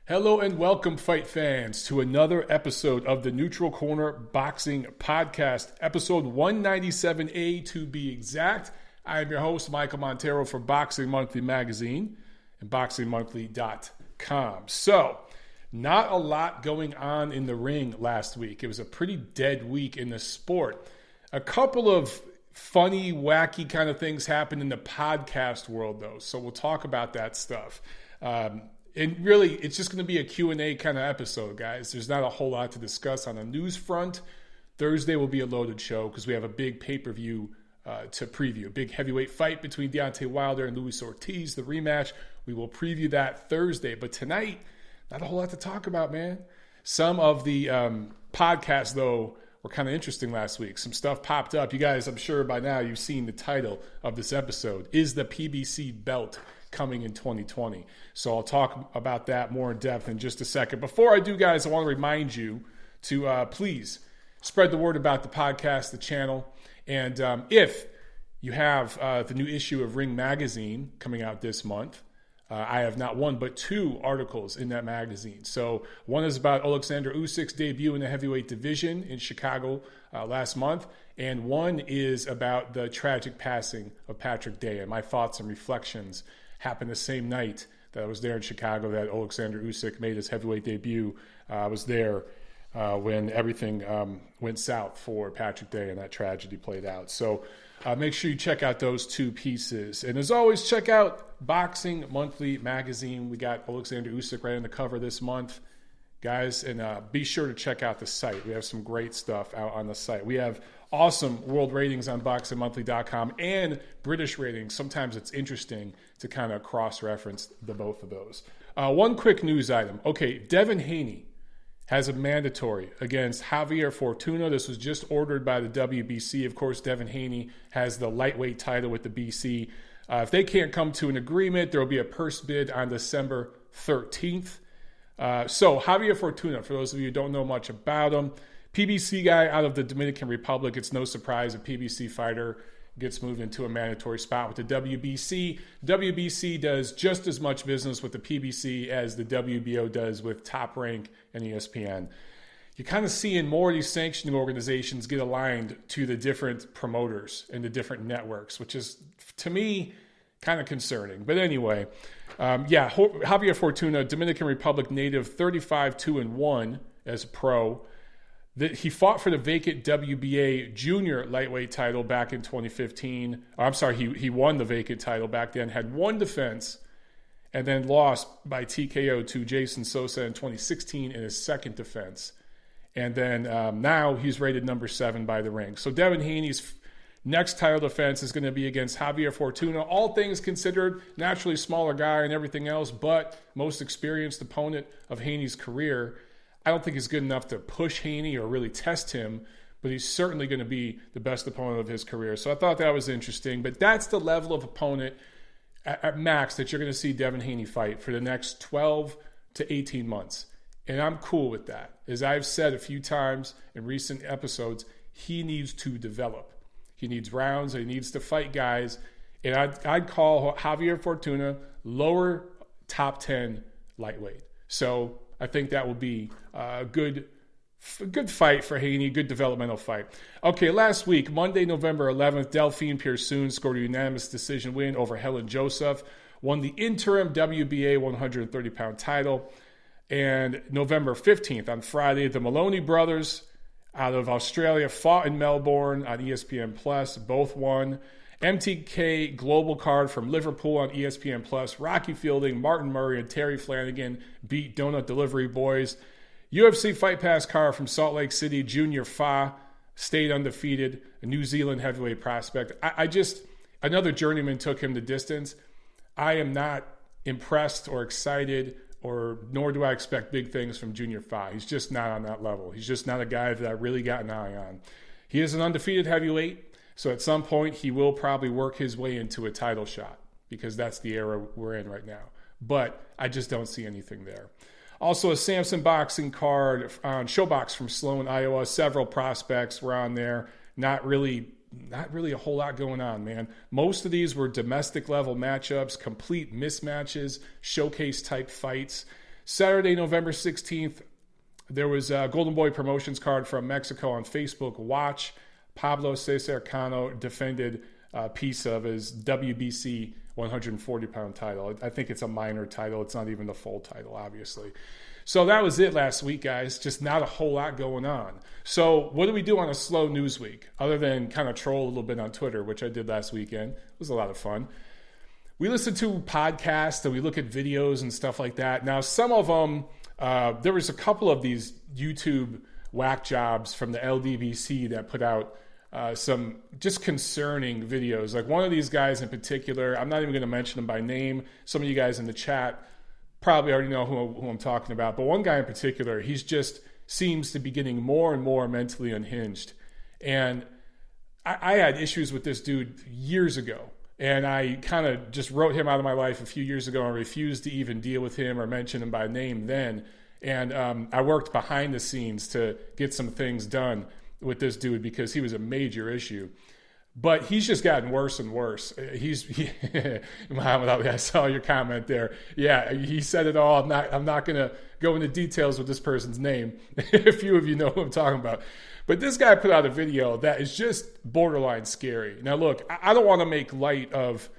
Hello and welcome, fight fans, to another episode of the Neutral Corner Boxing Podcast, episode 197A to be exact. I am your host, Michael Montero for Boxing Monthly Magazine and BoxingMonthly.com. So, not a lot going on in the ring last week. It was a pretty dead week in the sport. A couple of funny, wacky kind of things happened in the podcast world, though, so we'll talk about that stuff. And really, it's just going to be a Q&A kind of episode, guys. There's not a whole lot to discuss on the news front. Thursday will be a loaded show because we have a big pay-per-view to preview. A big heavyweight fight between Deontay Wilder and Luis Ortiz, the rematch. We will preview that Thursday. But tonight, not a whole lot to talk about, man. Some of the podcasts, though, were kind of interesting last week. Some stuff popped up. You guys, I'm sure by now you've seen the title of this episode. Is the PBC Belt coming in 2020? So I'll talk about that more in depth in just a second. Before I do, guys, I want to remind you to please spread the word about the podcast, the channel. And if you have the new issue of Ring Magazine coming out this month, I have not one but two articles in that magazine. So one is about Alexander Usyk's debut in the heavyweight division in Chicago last month. And one is about the tragic passing of Patrick Day. And my thoughts and reflections happened the same night that I was there in Chicago that Alexander Usyk made his heavyweight debut. I was there when everything went south for Patrick Day and that tragedy played out. So make sure you check out those two pieces. And as always, check out Boxing Monthly Magazine. We got Alexander Usyk right on the cover this month, guys. And be sure to check out the site. We have some great stuff out on the site. We have awesome world ratings on BoxingMonthly.com and British ratings. Sometimes it's interesting to kind of cross-reference the both of those. One quick news item. Okay, Devin Haney has a mandatory against Javier Fortuna. This was just ordered by the WBC. Of course, Devin Haney has the lightweight title with the BC. If they can't come to an agreement, there will be a purse bid on December 13th. So Javier Fortuna, for those of you who don't know much about him, PBC guy out of the Dominican Republic. It's no surprise a PBC fighter gets moved into a mandatory spot with the WBC. WBC does just as much business with the PBC as the WBO does with Top Rank and ESPN. You're kind of seeing more of these sanctioning organizations get aligned to the different promoters and the different networks, which is, to me, kind of concerning. But anyway, Javier Fortuna, Dominican Republic native, 35-2-1 as a pro. He fought for the vacant WBA junior lightweight title back in 2015. He won the vacant title back then, had one defense, and then lost by TKO to Jason Sosa in 2016 in his second defense. And then now he's rated number 7 by the Ring. So Devin Haney's next title defense is going to be against Javier Fortuna. All things considered, naturally smaller guy and everything else, but most experienced opponent of Haney's career. I don't think he's good enough to push Haney or really test him, but he's certainly going to be the best opponent of his career. So I thought that was interesting. But that's the level of opponent at max that you're going to see Devin Haney fight for the next 12 to 18 months. And I'm cool with that. As I've said a few times in recent episodes, he needs to develop. He needs rounds. He needs to fight guys. And I'd call Javier Fortuna lower top 10 lightweight. So I think that will be a good fight for Haney, good developmental fight. Okay, last week, Monday, November 11th, Delphine Piersoon scored a unanimous decision win over Helen Joseph, won the interim WBA 130-pound title. And November 15th, on Friday, the Maloney brothers out of Australia fought in Melbourne on ESPN+. Both won. MTK Global Card from Liverpool on ESPN+. Rocky Fielding, Martin Murray, and Terry Flanagan beat Donut Delivery Boys. UFC Fight Pass card from Salt Lake City, Junior Fa stayed undefeated, a New Zealand heavyweight prospect. Another journeyman took him the distance. I am not impressed or excited, nor do I expect big things from Junior Fa. He's just not on that level. He's just not a guy that I really got an eye on. He is an undefeated heavyweight. So at some point, he will probably work his way into a title shot because that's the era we're in right now. But I just don't see anything there. Also, a Sampson Boxing card on Showbox from Sloan, Iowa. Several prospects were on there. Not really a whole lot going on, man. Most of these were domestic level matchups, complete mismatches, showcase type fights. Saturday, November 16th, there was a Golden Boy Promotions card from Mexico on Facebook. Watch. Pablo Cesar Cano defended a piece of his WBC 140-pound title. I think it's a minor title. It's not even the full title, obviously. So that was it last week, guys. Just not a whole lot going on. So what do we do on a slow news week other than kind of troll a little bit on Twitter, which I did last weekend? It was a lot of fun. We listen to podcasts and we look at videos and stuff like that. Now, some of them, there was a couple of these YouTube whack jobs from the LDBC that put out some just concerning videos. Like one of these guys in particular, I'm not even going to mention him by name. Some of you guys in the chat probably already know who I'm talking about. But one guy in particular, he's just seems to be getting more and more mentally unhinged. And I had issues with this dude years ago. And I kind of just wrote him out of my life a few years ago and refused to even deal with him or mention him by name then. And I worked behind the scenes to get some things done with this dude because he was a major issue. But he's just gotten worse and worse. Muhammad Ali, I saw your comment there. Yeah, he said it all. I'm not going to go into details with this person's name. A few of you know who I'm talking about. But this guy put out a video that is just borderline scary. Now, look, I don't want to make light of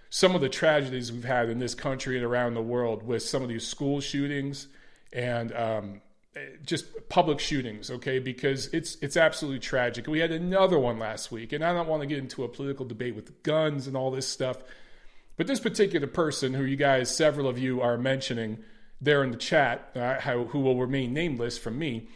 some of the tragedies we've had in this country and around the world with some of these school shootings and just public shootings, okay? Because it's absolutely tragic. We had another one last week, and I don't want to get into a political debate with guns and all this stuff. But this particular person, who you guys, several of you are mentioning there in the chat, who will remain nameless from me,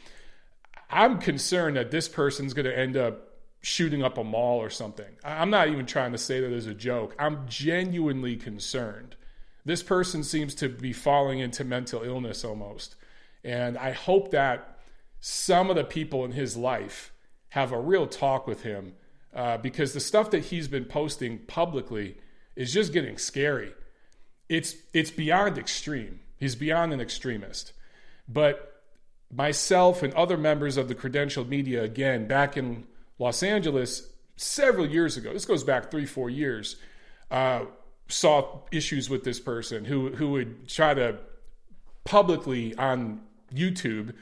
I'm concerned that this person's going to end up shooting up a mall or something. I'm not even trying to say that as a joke. I'm genuinely concerned. This person seems to be falling into mental illness almost. And I hope that some of the people in his life have a real talk with him because the stuff that he's been posting publicly is just getting scary. It's beyond extreme. He's beyond an extremist. But myself and other members of the credentialed media, again, back in Los Angeles several years ago, this goes back 3-4 years, saw issues with this person who would try to publicly on YouTube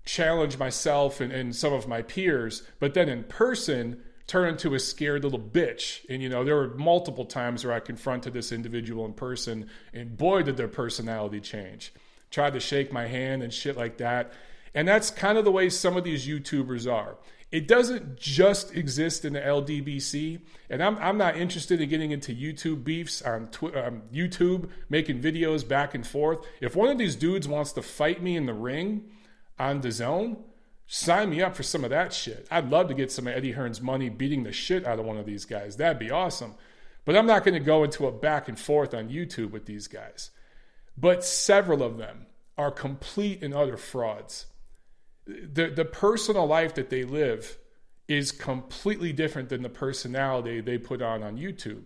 challenge myself and some of my peers, but then in person turn into a scared little bitch. And, there were multiple times where I confronted this individual in person, and boy, did their personality change. Tried to shake my hand and shit like that. And that's kind of the way some of these YouTubers are. It doesn't just exist in the LDBC, and I'm not interested in getting into YouTube beefs on YouTube, making videos back and forth. If one of these dudes wants to fight me in the ring on DAZN, sign me up for some of that shit. I'd love to get some of Eddie Hearn's money beating the shit out of one of these guys. That'd be awesome. But I'm not going to go into a back and forth on YouTube with these guys. But several of them are complete and utter frauds. The personal life that they live is completely different than the personality they put on YouTube.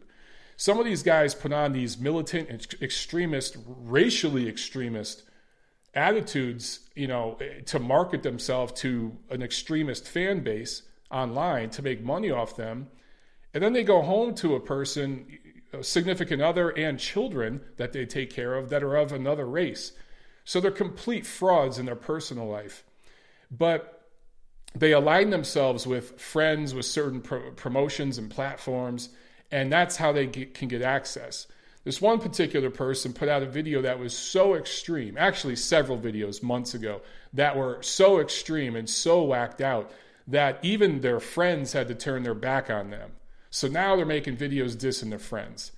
Some of these guys put on these militant and extremist, racially extremist attitudes, to market themselves to an extremist fan base online to make money off them. And then they go home to a person, a significant other, and children that they take care of that are of another race. So they're complete frauds in their personal life. But they align themselves with friends with certain promotions and platforms, and that's how they can get access. This one particular person put out a video that was so extreme, actually several videos months ago, that were so extreme and so whacked out that even their friends had to turn their back on them. So now they're making videos dissing their friends.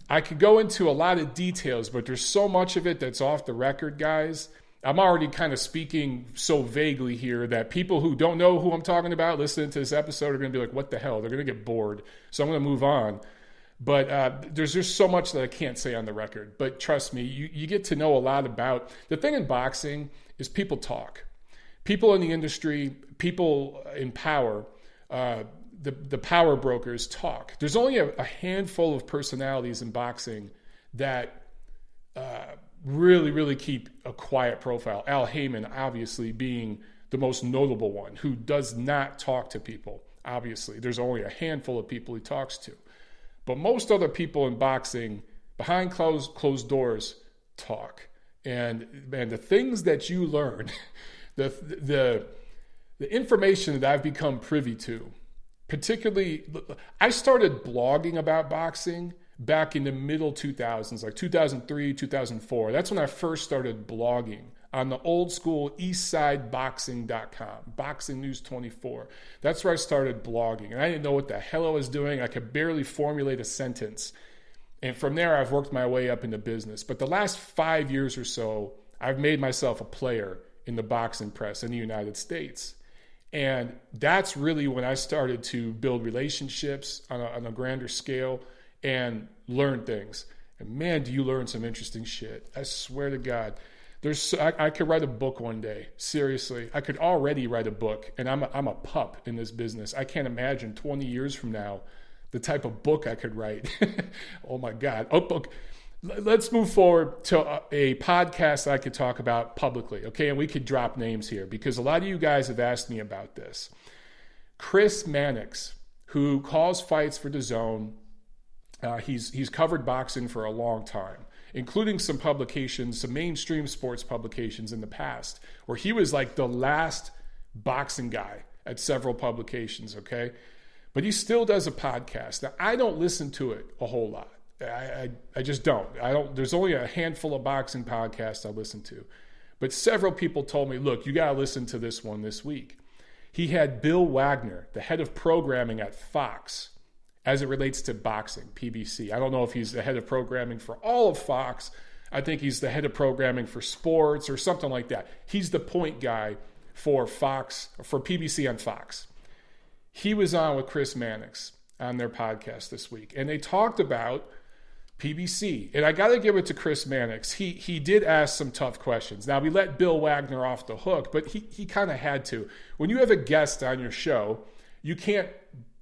I could go into a lot of details, but there's so much of it that's off the record, guys. I'm already kind of speaking so vaguely here that people who don't know who I'm talking about listening to this episode are going to be like, what the hell? They're going to get bored. So I'm going to move on. But there's just so much that I can't say on the record. But trust me, you get to know a lot about. The thing in boxing is people talk. People in the industry, people in power, the power brokers talk. There's only a handful of personalities in boxing that really, really keep a quiet profile. Al Heyman, obviously, being the most notable one, who does not talk to people. Obviously, there's only a handful of people he talks to. But most other people in boxing, behind closed doors, talk. And man, the things that you learn, the information that I've become privy to, particularly, I started blogging about boxing back in the middle 2000s, like 2003, 2004. That's when I first started blogging on the old school eastsideboxing.com, Boxing News 24. That's where I started blogging. And I didn't know what the hell I was doing. I could barely formulate a sentence. And from there, I've worked my way up into business. But the last 5 years or so, I've made myself a player in the boxing press in the United States. And that's really when I started to build relationships on a grander scale and learn things. And man, do you learn some interesting shit. I swear to God. I could write a book one day. Seriously. I could already write a book. And I'm a pup in this business. I can't imagine 20 years from now the type of book I could write. Oh my God. Oh, book. Let's move forward to a podcast I could talk about publicly, okay? And we could drop names here because a lot of you guys have asked me about this. Chris Mannix, who calls fights for DAZN, he's covered boxing for a long time, including some publications, some mainstream sports publications in the past, where he was like the last boxing guy at several publications, okay? But he still does a podcast. Now, I don't listen to it a whole lot. I just don't. There's only a handful of boxing podcasts I listen to. But several people told me, look, you got to listen to this one this week. He had Bill Wagner, the head of programming at Fox, as it relates to boxing, PBC. I don't know if he's the head of programming for all of Fox. I think he's the head of programming for sports or something like that. He's the point guy for Fox, for PBC on Fox. He was on with Chris Mannix on their podcast this week. And they talked about PBC. And I got to give it to Chris Mannix. He did ask some tough questions. Now, we let Bill Wagner off the hook, but he kind of had to. When you have a guest on your show, you can't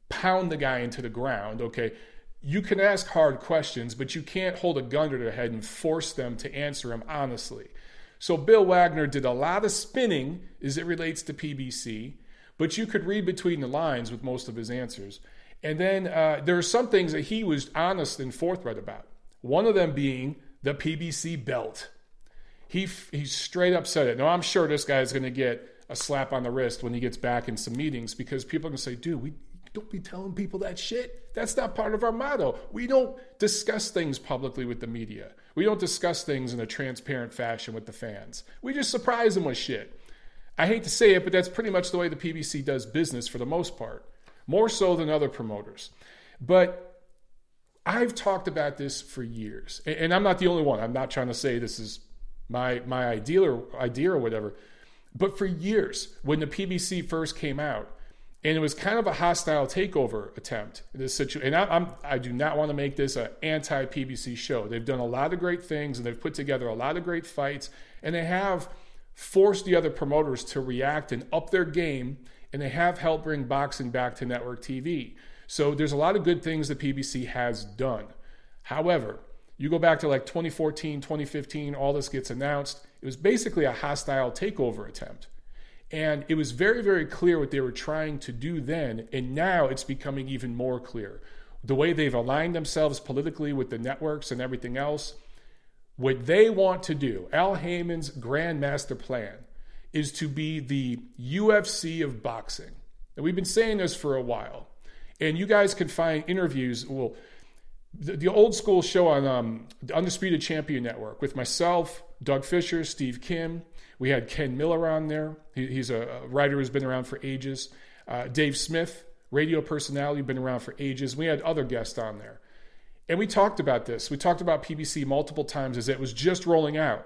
pound the guy into the ground, okay? You can ask hard questions, but you can't hold a gun to their head and force them to answer them honestly. So Bill Wagner did a lot of spinning as it relates to PBC, but you could read between the lines with most of his answers. And then there are some things that he was honest and forthright about. One of them being the PBC Belt. He straight up said it. Now, I'm sure this guy's going to get a slap on the wrist when he gets back in some meetings because people are going to say, dude, we don't be telling people that shit. That's not part of our motto. We don't discuss things publicly with the media. We don't discuss things in a transparent fashion with the fans. We just surprise them with shit. I hate to say it, but that's pretty much the way the PBC does business for the most part. More so than other promoters. But I've talked about this for years. And I'm not the only one. I'm not trying to say this is my idea or whatever. But for years, when the PBC first came out, and it was kind of a hostile takeover attempt. And I do not want to make this an anti-PBC show. They've done a lot of great things, and they've put together a lot of great fights, and they have forced the other promoters to react and up their game, and they have helped bring boxing back to network TV. So there's a lot of good things that PBC has done. However, you go back to like 2014, 2015, all this gets announced. It was basically a hostile takeover attempt. And it was very, very clear what they were trying to do then, and now it's becoming even more clear. The way they've aligned themselves politically with the networks and everything else, what they want to do, Al Heyman's grand master plan, is to be the UFC of boxing. And we've been saying this for a while. And you guys can find interviews, well, the old school show on the Undisputed Champion Network with myself, Doug Fisher, Steve Kim. We had Ken Miller on there. He's a writer who's been around for ages. Dave Smith, radio personality, been around for ages. We had other guests on there. And we talked about this. We talked about PBC multiple times as it was just rolling out.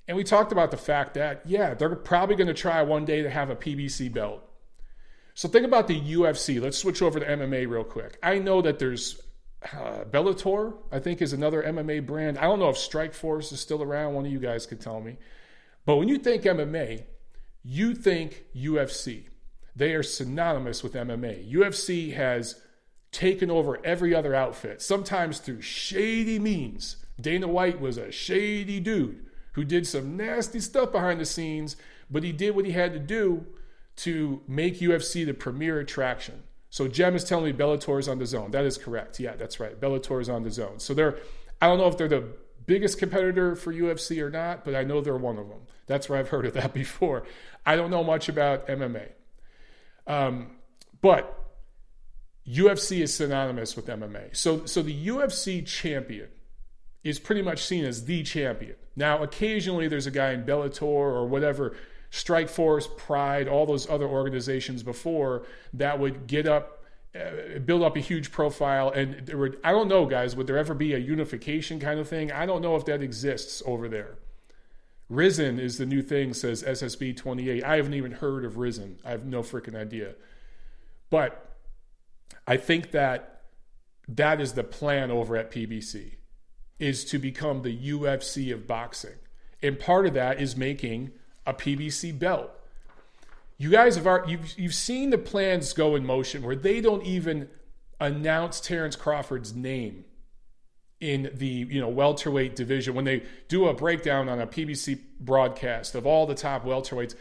And we talked about the fact that, yeah, they're probably going to try one day to have a PBC belt. So think about the UFC. Let's switch over to MMA real quick. I know that there's Bellator, I think, is another MMA brand. I don't know if Strikeforce is still around. One of you guys could tell me. But when you think MMA, you think UFC. They are synonymous with MMA. UFC has taken over every other outfit, sometimes through shady means. Dana White was a shady dude who did some nasty stuff behind the scenes, but he did what he had to do to make UFC the premier attraction. So Jem is telling me Bellator is on DAZN. That is correct. Yeah, that's right. Bellator is on DAZN. So I don't know if they're the biggest competitor for UFC or not, but I know they're one of them. That's where I've heard of that before. I don't know much about MMA. But UFC is synonymous with MMA. So the UFC champion is pretty much seen as the champion. Now, occasionally there's a guy in Bellator or whatever, Strikeforce, Pride, all those other organizations before that would get up, build up a huge profile. And there would, I don't know, guys, would there ever be a unification kind of thing? I don't know if that exists over there. Risen is the new thing, says SSB 28. I haven't even heard of Risen. I have no freaking idea. But I think that is the plan over at PBC, is to become the UFC of boxing. And part of that is making a PBC belt. You guys you've seen the plans go in motion where they don't even announce Terence Crawford's name in the welterweight division. When they do a breakdown on a PBC broadcast of all the top welterweights,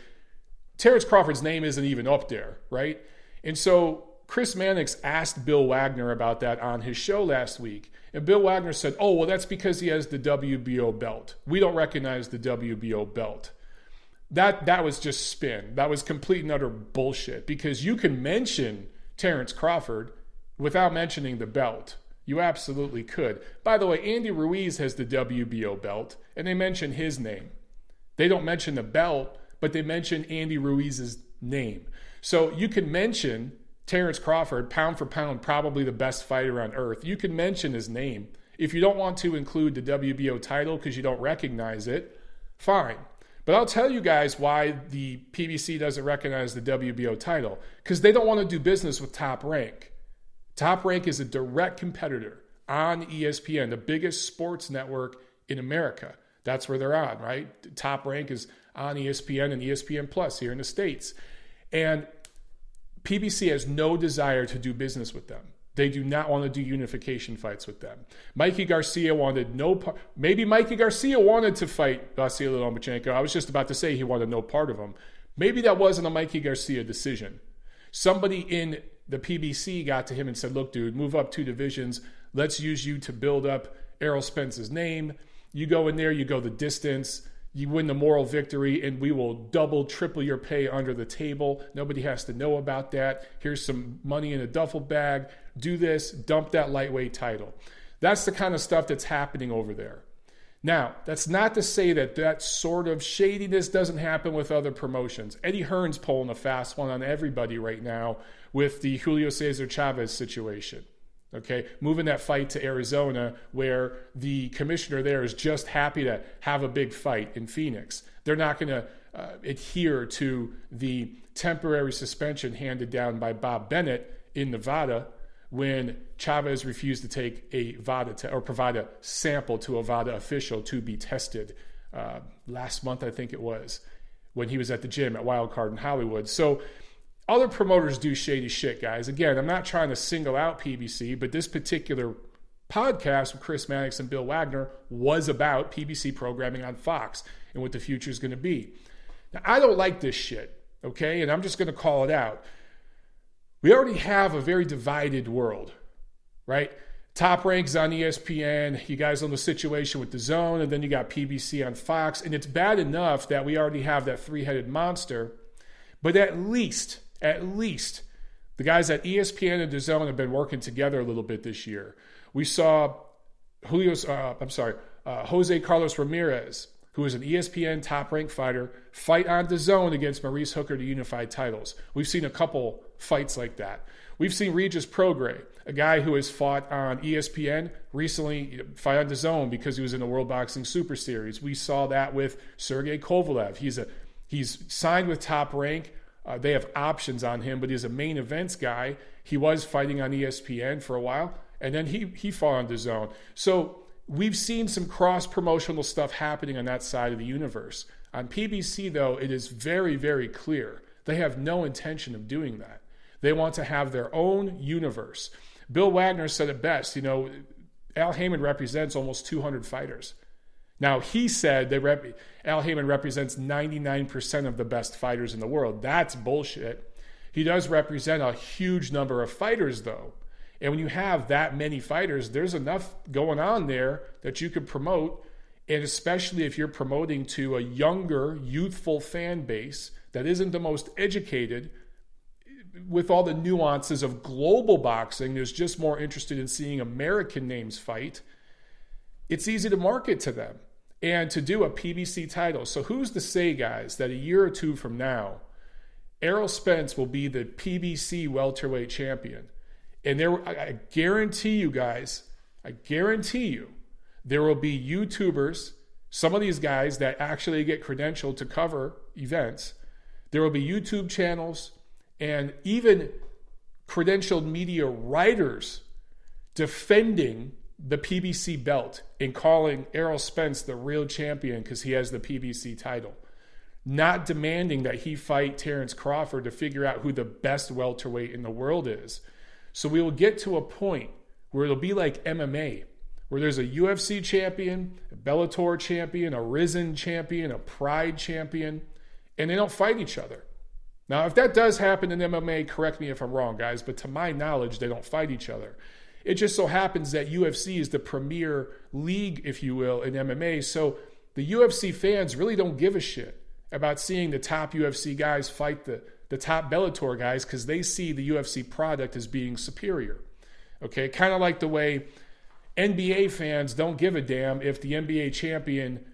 Terence Crawford's name isn't even up there, right? And so Chris Mannix asked Bill Wagner about that on his show last week. And Bill Wagner said, oh, well, that's because he has the WBO belt. We don't recognize the WBO belt. That was just spin. That was complete and utter bullshit, because you can mention Terence Crawford without mentioning the belt. You absolutely could. By the way, Andy Ruiz has the WBO belt, and they mention his name. They don't mention the belt, but they mention Andy Ruiz's name. So you can mention Terence Crawford, pound for pound, probably the best fighter on earth. You can mention his name. If you don't want to include the WBO title because you don't recognize it, fine. But I'll tell you guys why the PBC doesn't recognize the WBO title. Because they don't want to do business with Top Rank. Top Rank is a direct competitor on ESPN, the biggest sports network in America. That's where they're on, right? Top Rank is on ESPN and ESPN Plus here in the States. And PBC has no desire to do business with them. They do not want to do unification fights with them. Mikey Garcia wanted no part. Maybe Mikey Garcia wanted to fight Vasily Lomachenko. I was just about to say he wanted no part of him. Maybe that wasn't a Mikey Garcia decision. Somebody in the PBC got to him and said, look, dude, move up 2 divisions. Let's use you to build up Errol Spence's name. You go in there, you go the distance. You win the moral victory, and we will double, triple your pay under the table. Nobody has to know about that. Here's some money in a duffel bag. Do this, dump that lightweight title. That's the kind of stuff that's happening over there. Now, that's not to say that sort of shadiness doesn't happen with other promotions. Eddie Hearn's pulling a fast one on everybody right now with the Julio Cesar Chavez situation. Okay, moving that fight to Arizona, where the commissioner there is just happy to have a big fight in Phoenix. They're not going to adhere to the temporary suspension handed down by Bob Bennett in Nevada when Chavez refused to take a VADA or provide a sample to a VADA official to be tested last month, I think it was, when he was at the gym at Wildcard in Hollywood. So other promoters do shady shit, guys. Again, I'm not trying to single out PBC, but this particular podcast with Chris Mannix and Bill Wagner was about PBC programming on Fox and what the future is going to be. Now, I don't like this shit, okay? And I'm just going to call it out. We already have a very divided world, right? Top Rank's on ESPN. You guys know the situation with the Zone, and then you got PBC on Fox. And it's bad enough that we already have that three-headed monster, but at least the guys at ESPN and DAZN have been working together a little bit this year. We saw Jose Carlos Ramirez, who is an ESPN top-ranked fighter, fight on DAZN against Maurice Hooker to unify titles. We've seen a couple fights like that. We've seen Regis Prograis, a guy who has fought on ESPN, recently fight on DAZN because he was in the World Boxing Super Series. We saw that with Sergey Kovalev. He's signed with Top Rank. They have options on him, but he's a main events guy. He was fighting on ESPN for a while, and then he fought on DAZN. So we've seen some cross-promotional stuff happening on that side of the universe. On PBC, though, it is very, very clear. They have no intention of doing that. They want to have their own universe. Bill Wagner said it best. Al Heyman represents almost 200 fighters. Now, he said Al Heyman represents 99% of the best fighters in the world. That's bullshit. He does represent a huge number of fighters, though. And when you have that many fighters, there's enough going on there that you could promote And especially if you're promoting to a younger, youthful fan base that isn't the most educated with all the nuances of global boxing, there's just more interested in seeing American names fight. It's easy to market to them and to do a PBC title. So who's to say, guys, that a year or two from now, Errol Spence will be the PBC welterweight champion? And I guarantee you guys, there will be YouTubers, some of these guys that actually get credentialed to cover events. There will be YouTube channels and even credentialed media writers defending the PBC belt and calling Errol Spence the real champion because he has the PBC title. Not demanding that he fight Terence Crawford to figure out who the best welterweight in the world is. So we will get to a point where it'll be like MMA, where there's a UFC champion, a Bellator champion, a Risen champion, a Pride champion, and they don't fight each other. Now, if that does happen in MMA, correct me if I'm wrong, guys, but to my knowledge, they don't fight each other. It just so happens that UFC is the premier league, if you will, in MMA. So the UFC fans really don't give a shit about seeing the top UFC guys fight the top Bellator guys because they see the UFC product as being superior. Okay, kind of like the way NBA fans don't give a damn if the NBA champion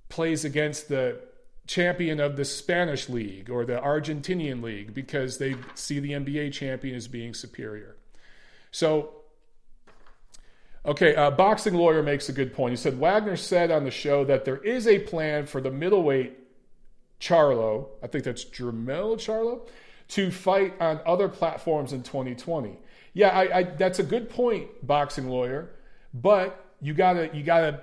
plays against the champion of the Spanish league or the Argentinian league because they see the NBA champion as being superior. So, okay, Boxing Lawyer makes a good point. He said, Wagner said on the show that there is a plan for the middleweight Charlo, I think that's Jermel Charlo, to fight on other platforms in 2020. Yeah, I that's a good point, Boxing Lawyer, but you gotta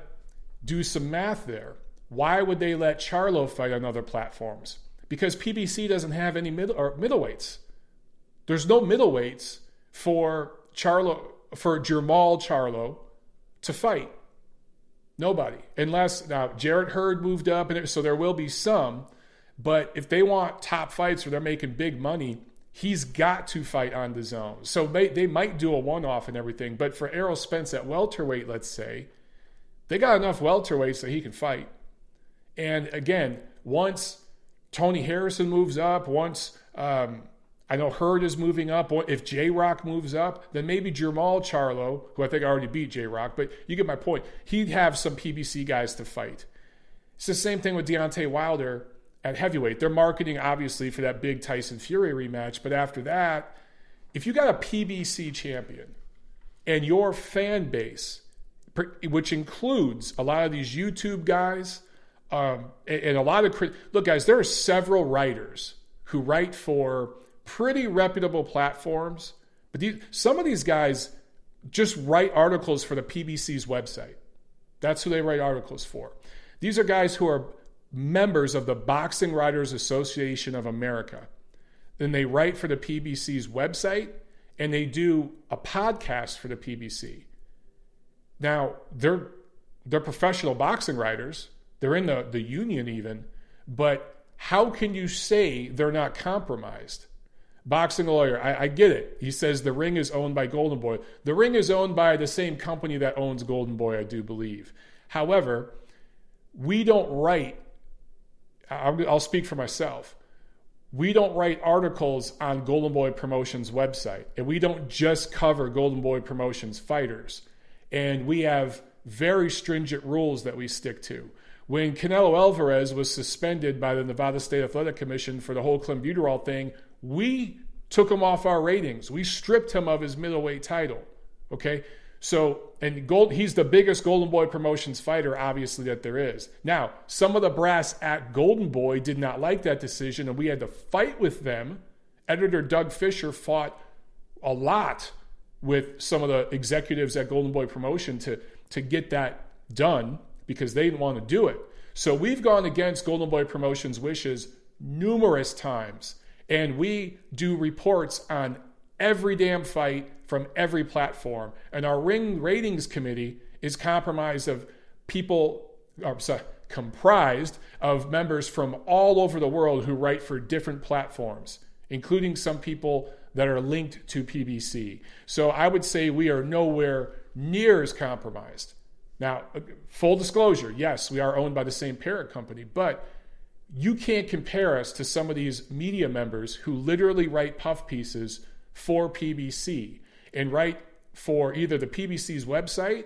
do some math there. Why would they let Charlo fight on other platforms? Because PBC doesn't have any middleweights. There's no middleweights for Jermall Charlo to fight. Nobody. Unless now Jarrett Hurd moved up, and so there will be some. But if they want top fights or they're making big money, he's got to fight on the zone. So they might do a one-off and everything. But for Errol Spence at welterweight, let's say, they got enough welterweights that he can fight. And again, once Tony Harrison moves up, once I know Hurd is moving up, if J-Rock moves up, then maybe Jermall Charlo, who I think already beat J-Rock, but you get my point. He'd have some PBC guys to fight. It's the same thing with Deontay Wilder at heavyweight. They're marketing, obviously, for that big Tyson Fury rematch, but after that, if you got a PBC champion and your fan base, which includes a lot of these YouTube guys, and a lot of look, guys, there are several writers who write for pretty reputable platforms, but some of these guys just write articles for the PBC's website. That's who they write articles for. These are guys who are members of the Boxing Writers Association of America. Then they write for the PBC's website, and they do a podcast for the PBC. Now, they're professional boxing writers. They're in the union even, but how can you say they're not compromised? Boxing Lawyer, I get it. He says the ring is owned by Golden Boy. The ring is owned by the same company that owns Golden Boy, I do believe. However, we don't write, I'll speak for myself, we don't write articles on Golden Boy Promotions website, and we don't just cover Golden Boy Promotions fighters. And we have very stringent rules that we stick to. When Canelo Alvarez was suspended by the Nevada State Athletic Commission for the whole clenbuterol thing, we took him off our ratings. We stripped him of his middleweight title. Okay? So, and he's the biggest Golden Boy Promotions fighter, obviously, that there is. Now, some of the brass at Golden Boy did not like that decision, and we had to fight with them. Editor Doug Fisher fought a lot with some of the executives at Golden Boy Promotion to get that done because they didn't want to do it. So we've gone against Golden Boy Promotions' wishes numerous times, and we do reports on every damn fight from every platform. And our ring ratings committee is comprised of members from all over the world who write for different platforms, including some people that are linked to PBC. So I would say we are nowhere near as compromised. Now, full disclosure, yes, we are owned by the same parent company, but you can't compare us to some of these media members who literally write puff pieces for PBC and write for either the PBC's website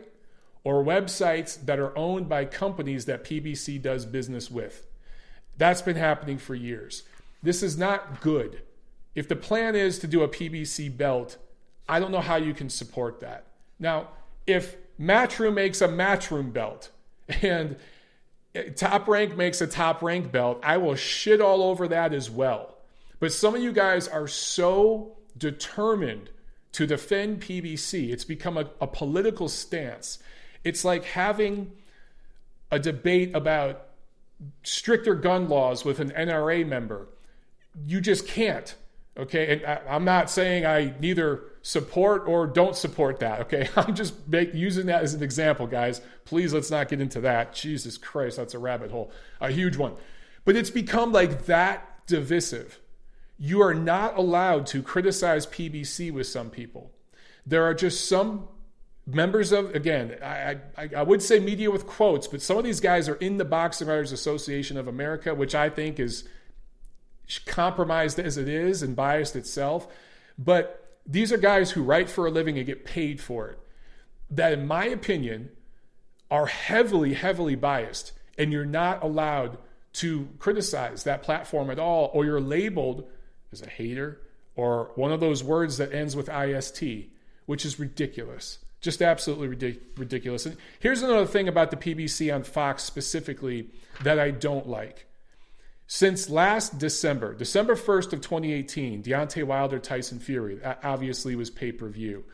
or websites that are owned by companies that PBC does business with. That's been happening for years. This is not good. If the plan is to do a PBC belt, I don't know how you can support that. Now, if Matchroom makes a Matchroom belt and Top Rank makes a Top Rank belt, I will shit all over that as well. But some of you guys are so determined to defend PBC. It's become a political stance. It's like having a debate about stricter gun laws with an NRA member. You just can't. Okay, and I'm not saying I neither support or don't support that, okay? I'm just using that as an example, guys. Please, let's not get into that. Jesus Christ, that's a rabbit hole, a huge one. But it's become like that divisive. You are not allowed to criticize PBC with some people. There are just some members of, again, I would say media with quotes, but some of these guys are in the Boxing Writers Association of America, which I think is compromised as it is and biased itself. But these are guys who write for a living and get paid for it, that in my opinion are heavily, heavily biased, and you're not allowed to criticize that platform at all, or you're labeled as a hater or one of those words that ends with IST, which is ridiculous. Just absolutely ridiculous. And here's another thing about the PBC on Fox specifically that I don't like. Since last December 1st of 2018, Deontay Wilder, Tyson Fury, that obviously was pay-per-view.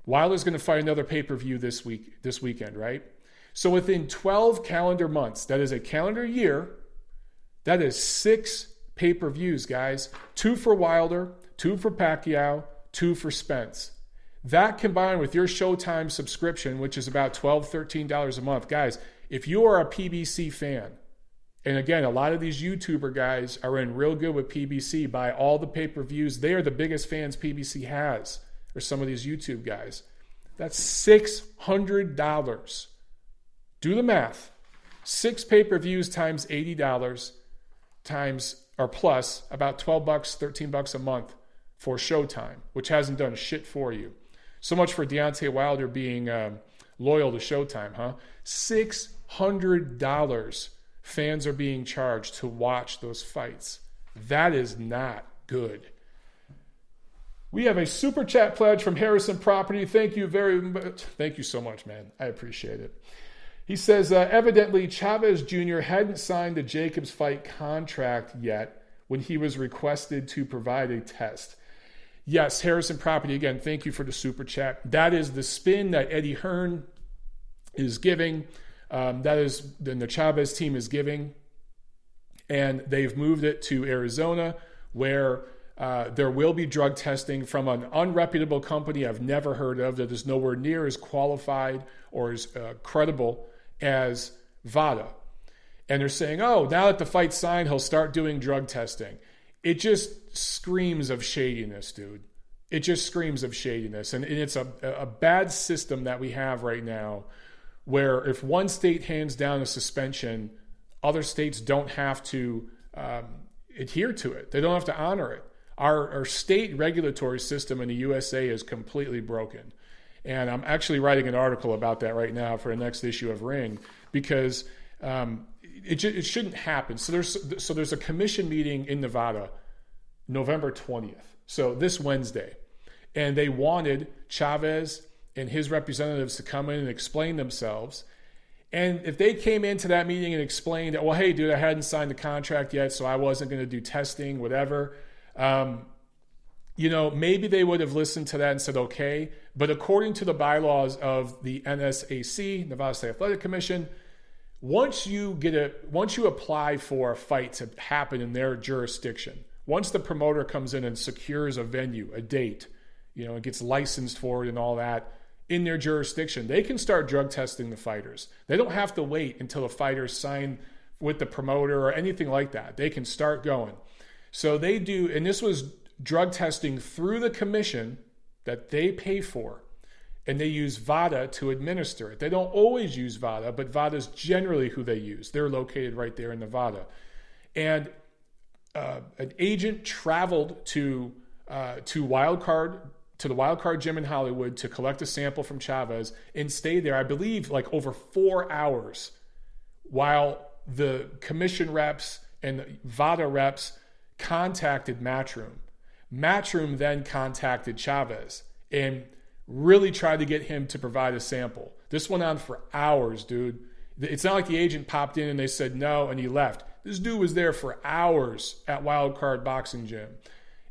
Wilder's going to fight another pay-per-view this weekend, right? So within 12 calendar months, that is a calendar year, that is 6 pay-per-views, guys. 2 for Wilder, 2 for Pacquiao, 2 for Spence. That combined with your Showtime subscription, which is about $12, $13 a month. Guys, if you are a PBC fan, and again, a lot of these YouTuber guys are in real good with PBC, buy all the pay-per-views. They are the biggest fans PBC has, or some of these YouTube guys. That's $600. Do the math. 6 pay-per-views times $80 times or plus about $12, $13 a month for Showtime, which hasn't done shit for you. So much for Deontay Wilder being loyal to Showtime, huh? $600 fans are being charged to watch those fights. That is not good. We have a super chat pledge from Harrison Property. Thank you very much. Thank you so much, man. I appreciate it. He says, evidently, Chavez Jr. hadn't signed the Jacobs fight contract yet when he was requested to provide a test. Yes, Harrison Property, again, thank you for the super chat. That is the spin that Eddie Hearn is giving. That is then the Chavez team is giving. And they've moved it to Arizona, where there will be drug testing from an unreputable company I've never heard of, that is nowhere near as qualified or as credible as VADA. And they're saying, oh, now that the fight's signed, he'll start doing drug testing. It just screams of shadiness, dude. It just screams of shadiness. And it's a bad system that we have right now, where if one state hands down a suspension, other states don't have to adhere to it. They don't have to honor it. Our state regulatory system in the USA is completely broken. And I'm actually writing an article about that right now for the next issue of Ring, because it shouldn't happen. So there's a commission meeting in Nevada, November 20th. So this Wednesday. And they wanted Chavez and his representatives to come in and explain themselves. And if they came into that meeting and explained that, well, hey, dude, I hadn't signed the contract yet, so I wasn't going to do testing, whatever, maybe they would have listened to that and said, okay. But according to the bylaws of the NSAC, Nevada State Athletic Commission, once you apply for a fight to happen in their jurisdiction, once the promoter comes in and secures a venue, a date, and gets licensed for it and all that in their jurisdiction, they can start drug testing the fighters. They don't have to wait until the fighters sign with the promoter or anything like that. They can start going. So they do, and this was drug testing through the commission that they pay for. and they use VADA to administer it. They don't always use VADA, but VADA is generally who they use. They're located right there in Nevada. And an agent traveled to the Wild Card Gym in Hollywood to collect a sample from Chavez and stayed there, I believe, like over 4 hours while the commission reps and the VADA reps contacted Matchroom. Matchroom then contacted Chavez and really tried to get him to provide a sample. This went on for hours, dude. It's not like the agent popped in and they said no and he left. This dude was there for hours at Wild Card Boxing Gym.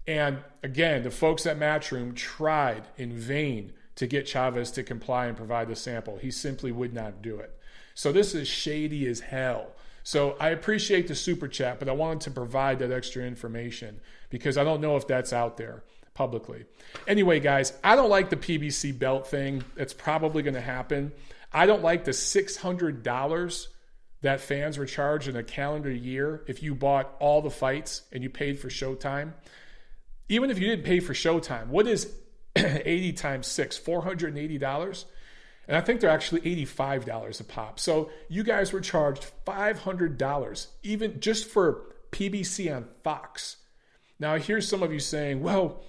And again, the folks at Matchroom tried in vain to get Chavez to comply and provide the sample. He simply would not do it. So this is shady as hell. So I appreciate the super chat, but I wanted to provide that extra information because I don't know if that's out there publicly. Anyway, guys, I don't like the PBC Belt thing. It's probably going to happen. I don't like the $600 that fans were charged in a calendar year if you bought all the fights and you paid for Showtime. Even if you didn't pay for Showtime, what is 80 times 6? $480? And I think they're actually $85 a pop. So you guys were charged $500 even just for PBC on Fox. Now, I hear some of you saying, well,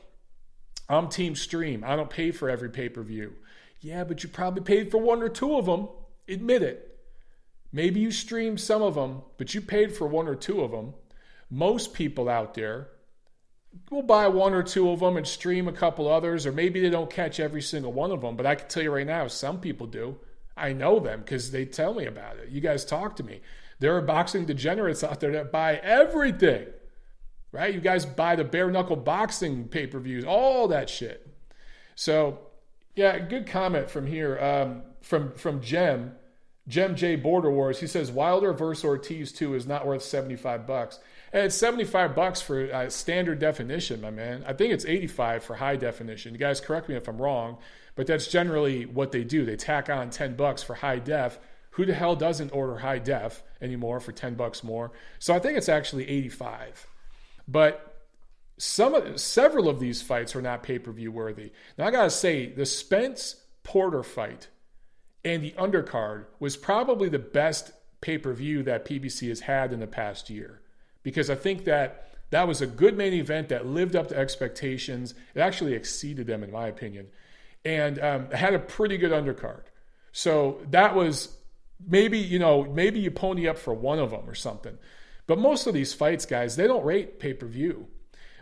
I'm Team Stream. I don't pay for every pay-per-view. Yeah, but you probably paid for one or two of them. Admit it. Maybe you streamed some of them, but you paid for one or two of them. Most people out there will buy one or two of them and stream a couple others, or maybe they don't catch every single one of them. But I can tell you right now, some people do. I know them because they tell me about it. You guys talk to me. There are boxing degenerates out there that buy everything, right? You guys buy the bare knuckle boxing pay-per-views, all that shit. So, yeah, good comment from here, from Jem J Border Wars. He says Wilder versus Ortiz 2 is not worth $75. And it's $75 for standard definition, my man. I think it's $85 for high definition. You guys correct me if I'm wrong, but that's generally what they do. They tack on $10 for high def. Who the hell doesn't order high def anymore for $10 more? So I think it's actually $85. But several of these fights are not pay-per-view worthy. Now I gotta say, the Spence Porter fight and the undercard was probably the best pay-per-view that PBC has had in the past year. Because I think that was a good main event that lived up to expectations. It actually exceeded them, in my opinion. And had a pretty good undercard. So that was maybe you pony up for one of them or something. But most of these fights, guys, they don't rate pay-per-view.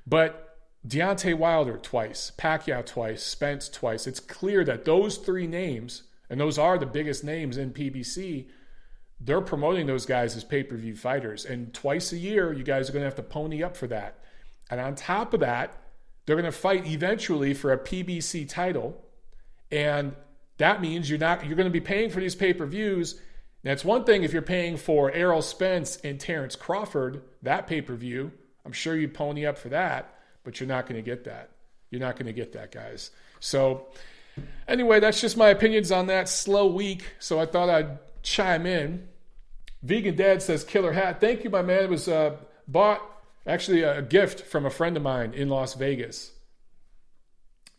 But Deontay Wilder twice, Pacquiao twice, Spence twice. It's clear that those three names, and those are the biggest names in PBC, they're promoting those guys as pay-per-view fighters. And twice a year, you guys are going to have to pony up for that. And on top of that, they're going to fight eventually for a PBC title. And that means you're going to be paying for these pay-per-views. That's one thing if you're paying for Errol Spence and Terence Crawford, that pay-per-view. I'm sure you pony up for that, but you're not going to get that. You're not going to get that, guys. So anyway, that's just my opinions on that slow week. So I thought I'd chime in. Vegan Dad says killer hat. Thank you, my man. It was bought, actually a gift from a friend of mine in Las Vegas.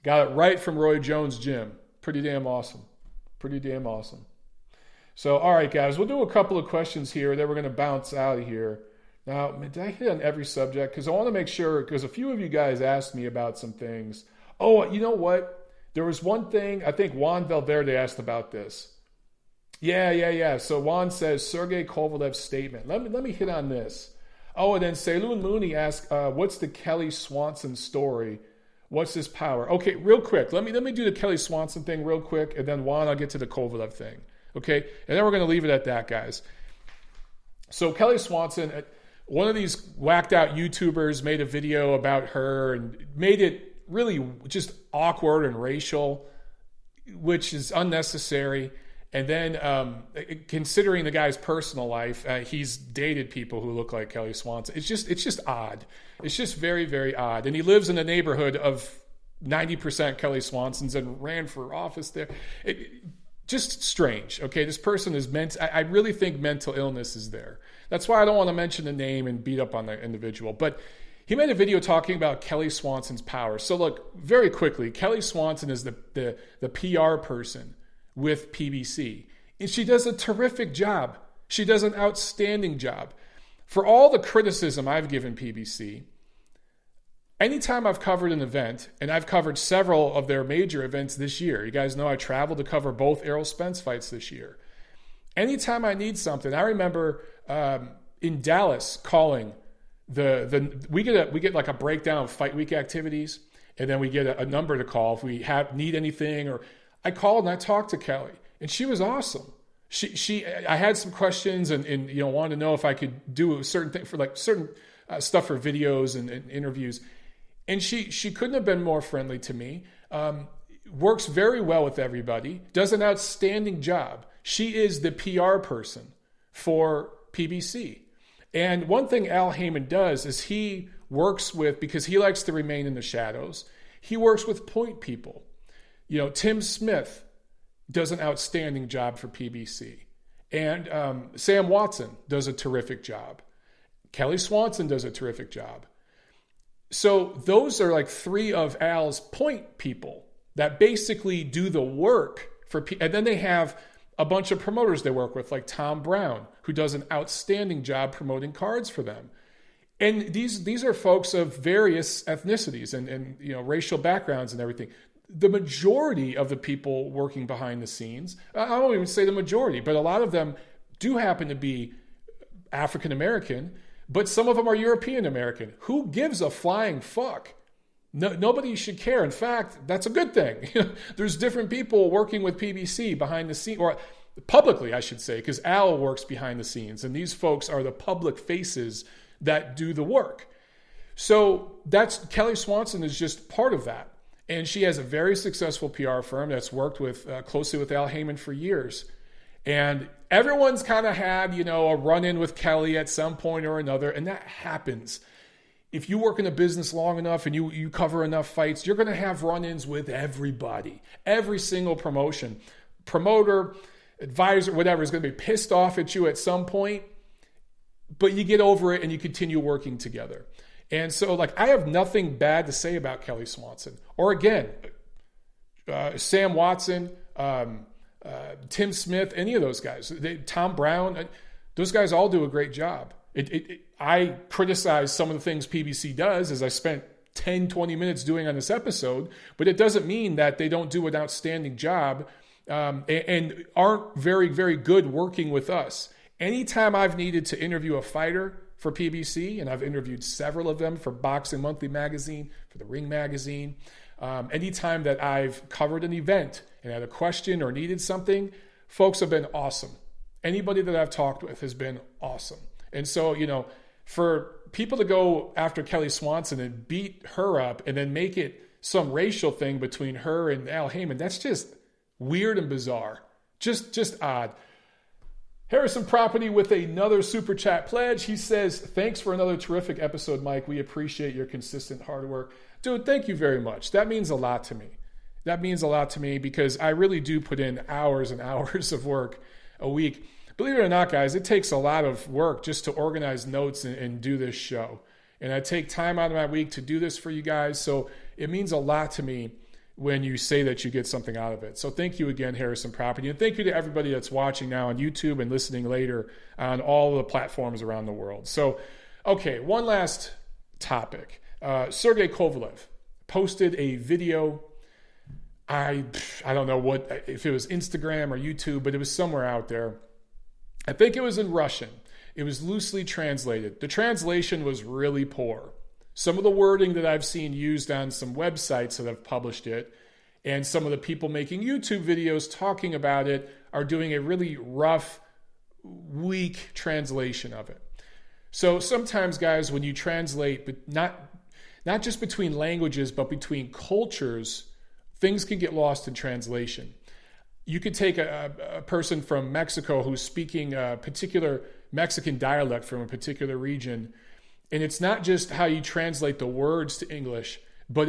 Got it right from Roy Jones' gym. Pretty damn awesome. Pretty damn awesome. So, all right, guys, we'll do a couple of questions here. Then we're going to bounce out of here. Now, did I hit on every subject? Because I want to make sure, because a few of you guys asked me about some things. Oh, you know what? There was one thing, I think Juan Valverde asked about this. Yeah. So Juan says, Sergey Kovalev's statement. Let me hit on this. Oh, and then Saloon Mooney asked, what's the Kelly Swanson story? What's his power? Okay, real quick. Let me do the Kelly Swanson thing real quick, and then Juan, I'll get to the Kovalev thing. Okay? And then we're going to leave it at that, guys. So Kelly Swanson, one of these whacked out YouTubers made a video about her and made it really just awkward and racial, which is unnecessary. And then considering the guy's personal life, he's dated people who look like Kelly Swanson. It's just odd. It's just very, very odd. And he lives in a neighborhood of 90% Kelly Swansons and ran for office there. Just strange. Okay, this person is I really think mental illness is there. That's why I don't want to mention the name and beat up on the individual. But He made a video talking about Kelly Swanson's power. So look, very quickly, Kelly Swanson is the PR person with PBC. And she does a terrific job. She does an outstanding job. For all the criticism I've given PBC, anytime I've covered an event, and I've covered several of their major events this year, you guys know I traveled to cover both Errol Spence fights this year. Anytime I need something, I remember in Dallas calling we get like a breakdown of fight week activities, and then we get a number to call if we need anything. Or I called and I talked to Kelly, and she was awesome. I had some questions and wanted to know if I could do a certain thing for like certain stuff for videos and interviews. And she couldn't have been more friendly to me. Works very well with everybody. Does an outstanding job. She is the PR person for PBC. And one thing Al Heyman does is he works with, because he likes to remain in the shadows, he works with point people. Tim Smith does an outstanding job for PBC. And Sam Watson does a terrific job. Kelly Swanson does a terrific job. So those are like three of Al's point people that basically do the work for and then they have a bunch of promoters they work with, like Tom Brown, who does an outstanding job promoting cards for them. And these are folks of various ethnicities and racial backgrounds and everything. The majority of the people working behind the scenes, I won't even say the majority, but a lot of them do happen to be African American, but some of them are European American. Who gives a flying fuck? No, nobody should care. In fact, that's a good thing. There's different people working with PBC behind the scenes, or publicly, I should say, because Al works behind the scenes, and these folks are the public faces that do the work. So Kelly Swanson is just part of that. And she has a very successful PR firm that's worked with closely with Al Heyman for years. And everyone's kind of had, a run-in with Kelly at some point or another, and that happens. If you work in a business long enough and you cover enough fights, you're going to have run-ins with everybody. Every single promotion, promoter, advisor, whatever, is going to be pissed off at you at some point, but you get over it and you continue working together. And so, I have nothing bad to say about Kelly Swanson. Or again, Sam Watson, Tim Smith, any of those guys, Tom Brown, those guys all do a great job. I criticize some of the things PBC does, as I spent 10, 20 minutes doing on this episode, but it doesn't mean that they don't do an outstanding job and aren't very, very good working with us. Anytime I've needed to interview a fighter for PBC, and I've interviewed several of them for Boxing Monthly Magazine, for the Ring Magazine, anytime that I've covered an event and had a question or needed something, folks have been awesome. Anybody that I've talked with has been awesome. And so, for people to go after Kelly Swanson and beat her up and then make it some racial thing between her and Al Heyman, that's just weird and bizarre. Just odd. Harrison Property with another super chat pledge. He says, thanks for another terrific episode, Mike. We appreciate your consistent hard work. Dude, thank you very much. That means a lot to me. That means a lot to me because I really do put in hours and hours of work a week. Believe it or not, guys, it takes a lot of work just to organize notes and do this show. And I take time out of my week to do this for you guys. So it means a lot to me when you say that you get something out of it. So thank you again, Harrison Property. And thank you to everybody that's watching now on YouTube and listening later on all the platforms around the world. So, okay, one last topic. Sergey Kovalev posted a video. I don't know if it was Instagram or YouTube, but it was somewhere out there. I think it was in Russian. It was loosely translated. The translation was really poor. Some of the wording that I've seen used on some websites that have published it, and some of the people making YouTube videos talking about it are doing a really rough, weak translation of it. So sometimes, guys, when you translate, but not just between languages, but between cultures, things can get lost in translation. You could take a person from Mexico who's speaking a particular Mexican dialect from a particular region, and it's not just how you translate the words to English, but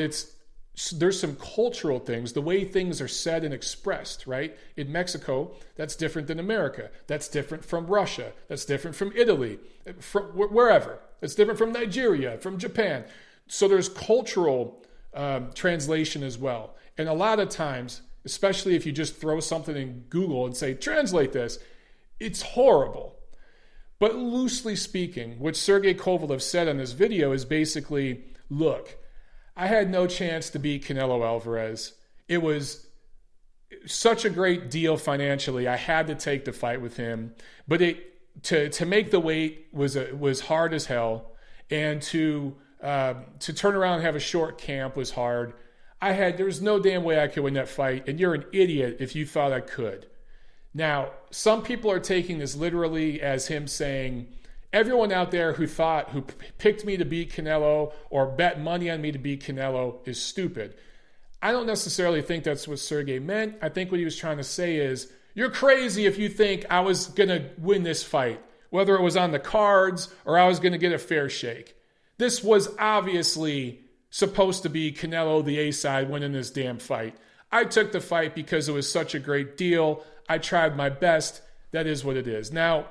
there's some cultural things, the way things are said and expressed, right? In Mexico, that's different than America. That's different from Russia. That's different from Italy, from wherever. It's different from Nigeria, from Japan. So there's cultural translation as well. And a lot of times, especially if you just throw something in Google and say, translate this, it's horrible. But loosely speaking, what Sergey Kovalev said on this video is basically, look, I had no chance to beat Canelo Alvarez. It was such a great deal financially. I had to take the fight with him. But to make the weight was hard as hell. And to turn around and have a short camp was hard. There was no damn way I could win that fight. And you're an idiot if you thought I could. Now, some people are taking this literally as him saying, everyone out there who picked me to beat Canelo or bet money on me to beat Canelo is stupid. I don't necessarily think that's what Sergey meant. I think what he was trying to say is, you're crazy if you think I was going to win this fight, whether it was on the cards or I was going to get a fair shake. This was obviously supposed to be Canelo, the A-side, winning this damn fight. I took the fight because it was such a great deal. I tried my best. That is what it is. Now,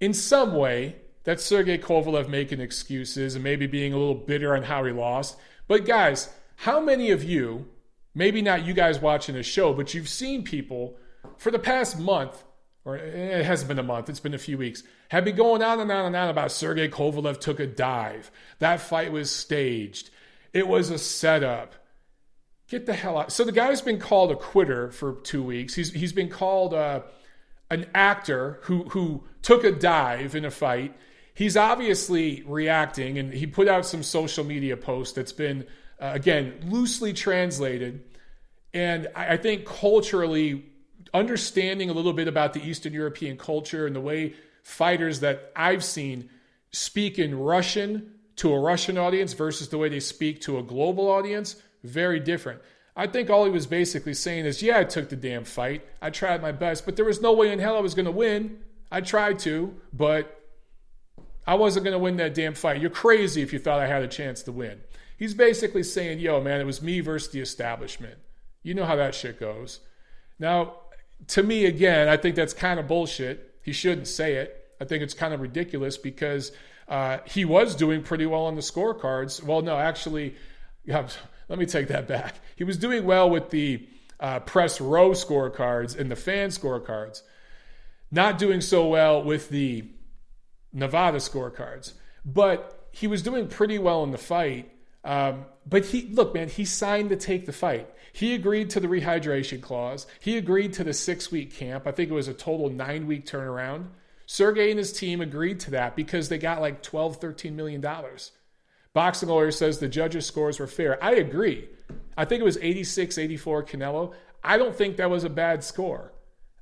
in some way, that's Sergey Kovalev making excuses and maybe being a little bitter on how he lost. But guys, how many of you, maybe not you guys watching this show, but you've seen people for the past month, or it hasn't been a month, it's been a few weeks, have been going on and on and on about Sergey Kovalev took a dive. That fight was staged. It was a setup. Get the hell out. So the guy's been called a quitter for 2 weeks. He's been called an actor who took a dive in a fight. He's obviously reacting, and he put out some social media post that's been, again, loosely translated. And I think culturally, understanding a little bit about the Eastern European culture and the way fighters that I've seen speak in Russian to a Russian audience versus the way they speak to a global audience, very different. I think all he was basically saying is, yeah, I took the damn fight. I tried my best, but there was no way in hell I was going to win. I tried to, but I wasn't going to win that damn fight. You're crazy if you thought I had a chance to win. He's basically saying, yo, man, it was me versus the establishment. You know how that shit goes. Now, to me, again, I think that's kind of bullshit. He shouldn't say it. I think it's kind of ridiculous because he was doing pretty well on the scorecards. Well, no, actually, let me take that back. He was doing well with the press row scorecards and the fan scorecards. Not doing so well with the Nevada scorecards. But he was doing pretty well in the fight. But he signed to take the fight. He agreed to the rehydration clause. He agreed to the 6-week camp. I think it was a total 9-week turnaround. Sergey and his team agreed to that because they got like $12, $13 million. Boxing Lawyer says the judges' scores were fair. I agree. I think it was 86-84 Canelo. I don't think that was a bad score.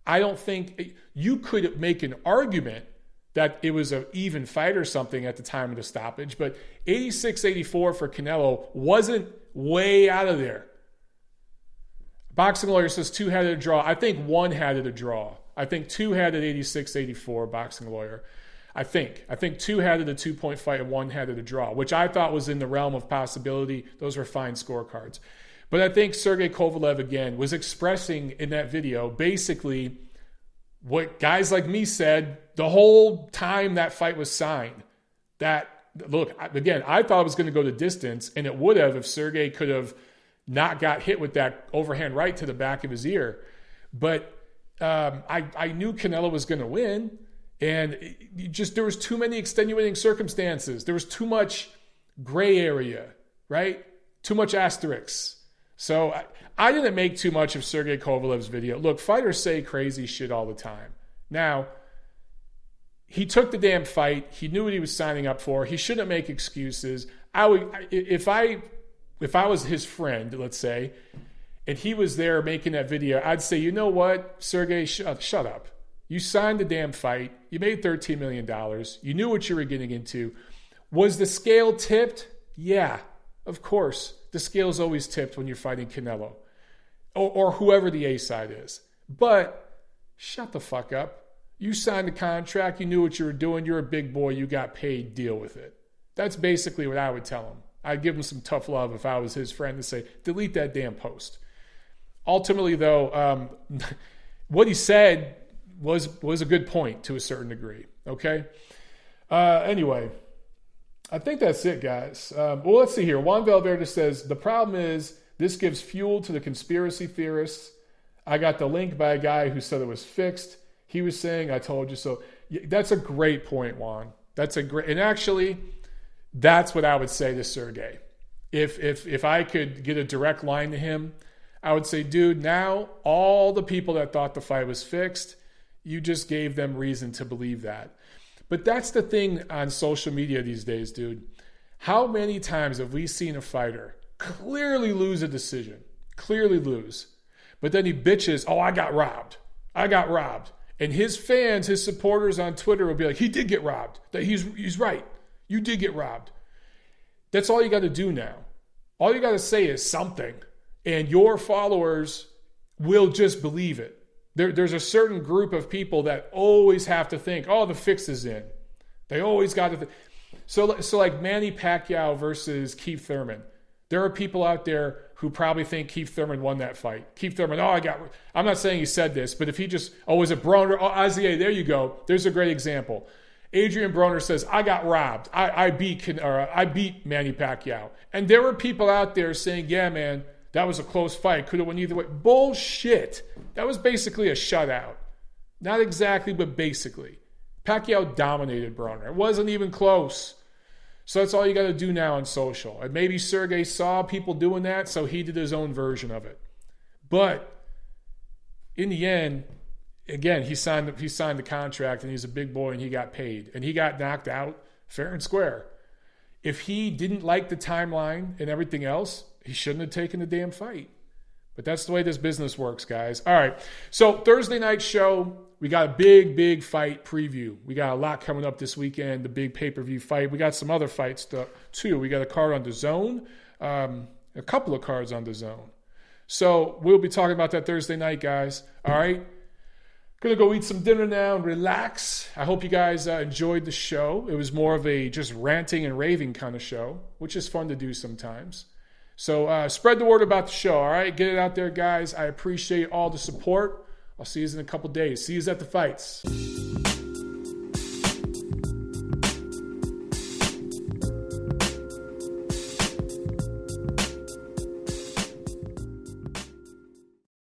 I don't think you could make an argument that it was an even fight or something at the time of the stoppage, but 86-84 for Canelo wasn't way out of there. Boxing Lawyer says 2 had it a draw. I think 1 had it a draw. I think 2 had it 86-84, Boxing Lawyer. I think 2 had it a 2-point fight and 1 had it a draw, which I thought was in the realm of possibility. Those were fine scorecards. But I think Sergey Kovalev, again, was expressing in that video basically what guys like me said the whole time that fight was signed. That, look, again, I thought it was going to go to distance, and it would have if Sergey could have not got hit with that overhand right to the back of his ear. But I knew Canelo was going to win, and there was too many extenuating circumstances. There was too much gray area, right? Too much asterisks. So I didn't make too much of Sergey Kovalev's video. Look, fighters say crazy shit all the time. Now, he took the damn fight. He knew what he was signing up for. He shouldn't make excuses. If I was his friend, let's say, and he was there making that video, I'd say, you know what, Sergey, shut up. You signed the damn fight. You made $13 million. You knew what you were getting into. Was the scale tipped? Yeah, of course. The scale's always tipped when you're fighting Canelo or whoever the A-side is. But shut the fuck up. You signed the contract. You knew what you were doing. You're a big boy. You got paid. Deal with it. That's basically what I would tell him. I'd give him some tough love if I was his friend to say, delete that damn post. Ultimately, though, what he said was a good point to a certain degree. Okay? Anyway, I think that's it, guys. Well, let's see here. Juan Valverde says, the problem is this gives fuel to the conspiracy theorists. I got the link by a guy who said it was fixed. He was saying, I told you so. That's a great point, Juan. And actually, that's what I would say to Sergey. If I could get a direct line to him, I would say, dude, now all the people that thought the fight was fixed, you just gave them reason to believe that. But that's the thing on social media these days, dude. How many times have we seen a fighter clearly lose a decision? Clearly lose. But then he bitches, oh, I got robbed. I got robbed. And his fans, his supporters on Twitter will be like, he did get robbed. That he's right. You did get robbed. That's all you got to do now. All you got to say is something. And your followers will just believe it. There's a certain group of people that always have to think, oh, the fix is in. They always got to think. So like Manny Pacquiao versus Keith Thurman. There are people out there who probably think Keith Thurman won that fight. Keith Thurman, I'm not saying he said this, but if he just, was it Broner? Oh, Azier, there you go. There's a great example. Adrian Broner says, I got robbed. I beat Manny Pacquiao. And there were people out there saying, yeah, man, that was a close fight. Could have went either way. Bullshit. That was basically a shutout. Not exactly, but basically. Pacquiao dominated Broner. It wasn't even close. So that's all you got to do now on social. And maybe Sergey saw people doing that, so he did his own version of it. But in the end, again, he signed the contract, and he's a big boy, and he got paid. And he got knocked out fair and square. If he didn't like the timeline and everything else, he shouldn't have taken the damn fight. But that's the way this business works, guys. All right. So Thursday night show, we got a big fight preview. We got a lot coming up this weekend, the big pay-per-view fight. We got some other fights too. We got a card on DAZN, a couple of cards on DAZN. So we'll be talking about that Thursday night, guys. All right. Gonna go eat some dinner now and relax. I hope you guys enjoyed the show. It was more of a just ranting and raving kind of show, which is fun to do sometimes. So spread the word about the show, all right? Get it out there, guys. I appreciate all the support. I'll see you in a couple days. See you at the fights.